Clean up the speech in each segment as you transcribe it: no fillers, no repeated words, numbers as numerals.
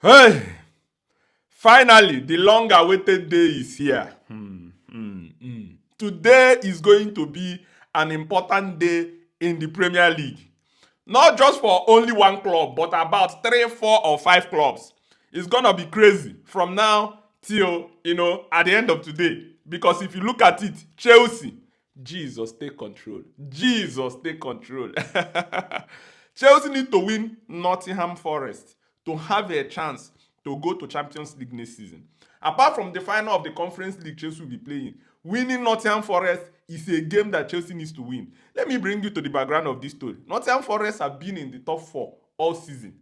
Hey, finally, the long-awaited day is here. Today is going to be an important day in the Premier League. Not just for only one club, but about 3, 4, or 5 clubs. It's gonna be crazy from now till at the end of today. Because if you look at it, Chelsea, Jesus take control. Jesus take control. Chelsea need to win Nottingham Forest to have a chance to go to Champions League next season. Apart from the final of the Conference League Chelsea will be playing, winning Nottingham Forest is a game that Chelsea needs to win. Let me bring you to the background of this story. Nottingham Forest have been in the top 4 all season.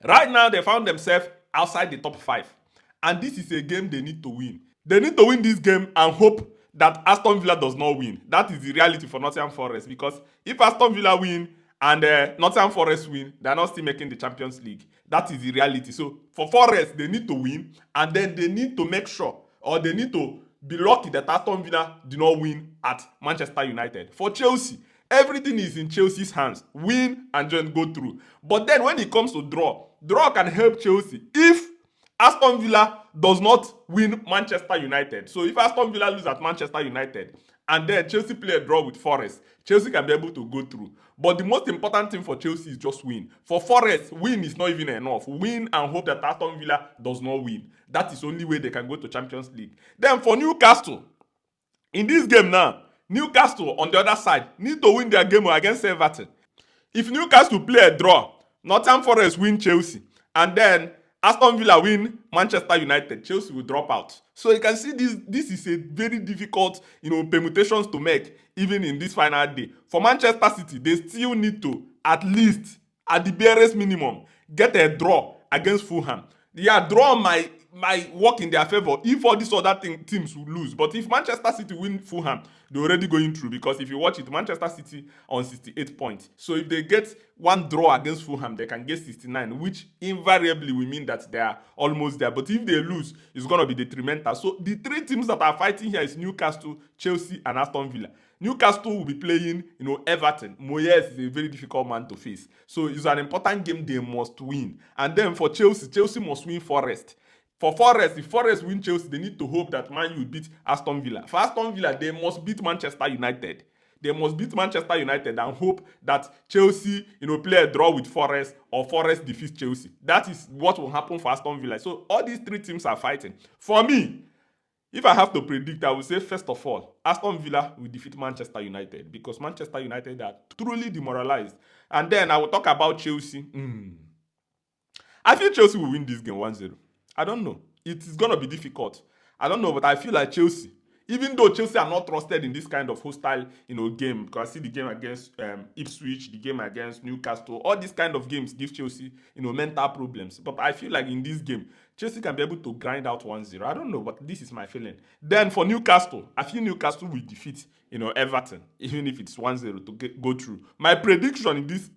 Right now, they found themselves outside the top 5. And this is a game they need to win. They need to win this game and hope that Aston Villa does not win. That is the reality for Nottingham Forest. Because if Aston Villa win and Nottingham Forest win, they are not still making the Champions League. That is the reality. So for Forest, they need to win. And then they need to make sure, or they need to be lucky that Aston Villa do not win at Manchester United. For Chelsea, everything is in Chelsea's hands. Win and just go through. But then when it comes to draw can help Chelsea if Aston Villa does not win Manchester United. So if Aston Villa lose at Manchester United and then Chelsea play a draw with Forest, Chelsea can be able to go through. But the most important thing for Chelsea is just win. For Forest, win is not even enough. Win and hope that Aston Villa does not win. That is the only way they can go to Champions League. Then for Newcastle, in this game now, Newcastle on the other side need to win their game against Everton. If Newcastle play a draw, Nottingham Forest win Chelsea, and then Aston Villa win Manchester United, Chelsea will drop out. So you can see this is a very difficult, permutations to make even in this final day. For Manchester City, they still need to at least, at the barest minimum, get a draw against Fulham. Yeah, draw might work in their favor if all these other teams will lose. But if Manchester City win Fulham, they're already going through, because if you watch it, Manchester City on 68 points. So if they get one draw against Fulham, they can get 69, which invariably will mean that they are almost there. But if they lose, it's going to be detrimental. So the 3 teams that are fighting here is Newcastle, Chelsea, and Aston Villa. Newcastle will be playing, Everton. Moyes is a very difficult man to face. So it's an important game they must win. And then for Chelsea must win Forest. For Forest, if Forest win Chelsea, they need to hope that Man U beat Aston Villa. For Aston Villa, they must beat Manchester United. They must beat Manchester United and hope that Chelsea, play a draw with Forest, or Forest defeats Chelsea. That is what will happen for Aston Villa. So all these 3 teams are fighting. For me, if I have to predict, I would say, first of all, Aston Villa will defeat Manchester United, because Manchester United are truly demoralized. And then I will talk about Chelsea. I feel Chelsea will win this game 1-0. I don't know. It is going to be difficult. I don't know, but I feel like Chelsea, even though Chelsea are not trusted in this kind of hostile, game, because I see the game against Ipswich, the game against Newcastle, all these kind of games give Chelsea, mental problems. But I feel like in this game, Chelsea can be able to grind out 1-0. I don't know, but this is my feeling. Then for Newcastle, I feel Newcastle will defeat, Everton, even if it's 1-0 to go through. My prediction in this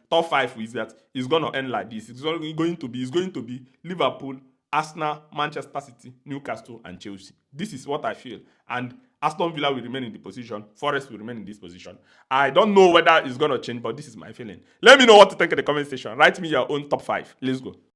top 5 is that it's going to end like this. It's going to be Liverpool, Arsenal, Manchester City, Newcastle, and Chelsea. This is what I feel. And Aston Villa will remain in the position. Forest will remain in this position. I don't know whether it's going to change, but this is my feeling. Let me know what to think in the comment section. Write me your own top 5. Let's go.